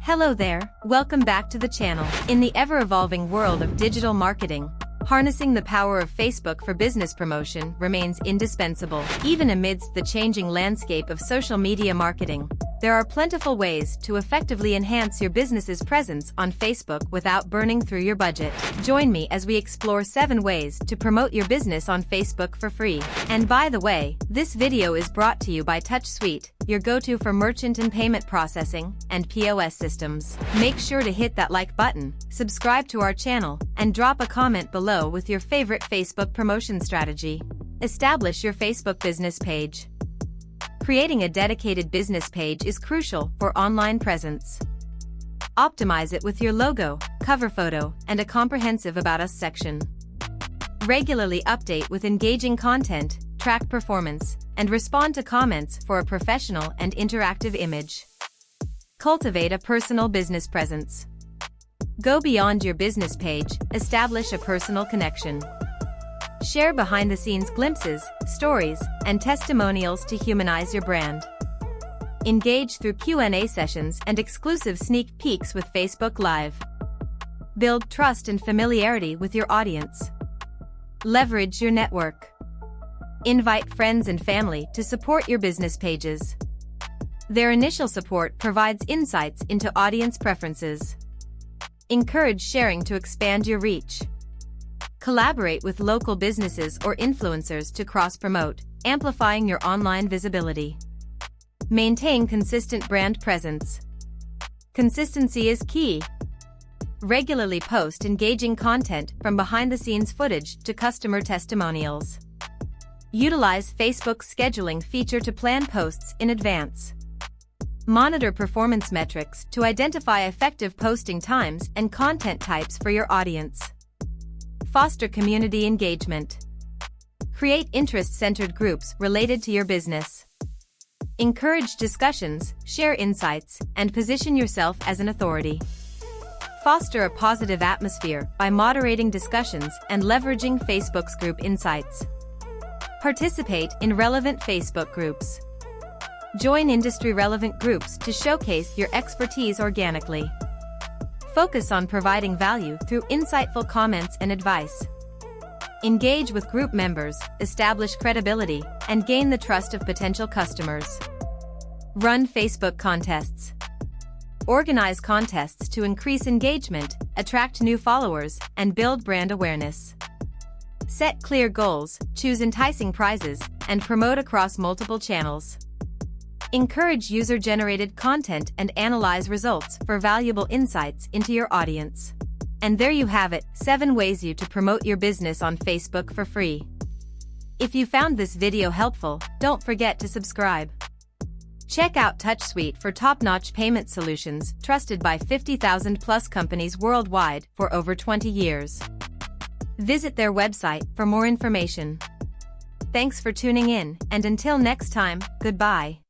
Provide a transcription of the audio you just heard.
Hello there, welcome back to the channel. In the ever-evolving world of digital marketing, harnessing the power of Facebook for business promotion remains indispensable. Even amidst the changing landscape of social media marketing, there are plentiful ways to effectively enhance your business's presence on Facebook without burning through your budget. Join me as we explore 7 ways to promote your business on Facebook for free. And by the way, this video is brought to you by TouchSuite, your go-to for merchant and payment processing and POS systems. Make sure to hit that like button, subscribe to our channel, and drop a comment below with your favorite Facebook promotion strategy. Establish your Facebook business page. Creating a dedicated business page is crucial for online presence. Optimize it with your logo, cover photo, and a comprehensive About Us section. Regularly update with engaging content, track performance, and respond to comments for a professional and interactive image. Cultivate a personal business presence. Go beyond your business page, establish a personal connection. Share behind-the-scenes glimpses, stories, and testimonials to humanize your brand. Engage through Q&A sessions and exclusive sneak peeks with Facebook Live. Build trust and familiarity with your audience. Leverage your network. Invite friends and family to support your business pages. Their initial support provides insights into audience preferences. Encourage sharing to expand your reach. Collaborate with local businesses or influencers to cross-promote, amplifying your online visibility. Maintain consistent brand presence. Consistency is key. Regularly post engaging content from behind-the-scenes footage to customer testimonials. Utilize Facebook's scheduling feature to plan posts in advance. Monitor performance metrics to identify effective posting times and content types for your audience. Foster community engagement. Create interest-centered groups related to your business. Encourage discussions, share insights, and position yourself as an authority. Foster a positive atmosphere by moderating discussions and leveraging Facebook's group insights. Participate in relevant Facebook groups. Join industry-relevant groups to showcase your expertise organically. Focus on providing value through insightful comments and advice. Engage with group members, establish credibility, and gain the trust of potential customers. Run Facebook contests. Organize contests to increase engagement, attract new followers, and build brand awareness. Set clear goals, choose enticing prizes, and promote across multiple channels. Encourage user-generated content and analyze results for valuable insights into your audience. And there you have it, 7 ways to promote your business on Facebook for free. If you found this video helpful, don't forget to subscribe. Check out TouchSuite for top-notch payment solutions trusted by 50,000+ companies worldwide for over 20 years. Visit their website for more information. Thanks for tuning in, and until next time, goodbye.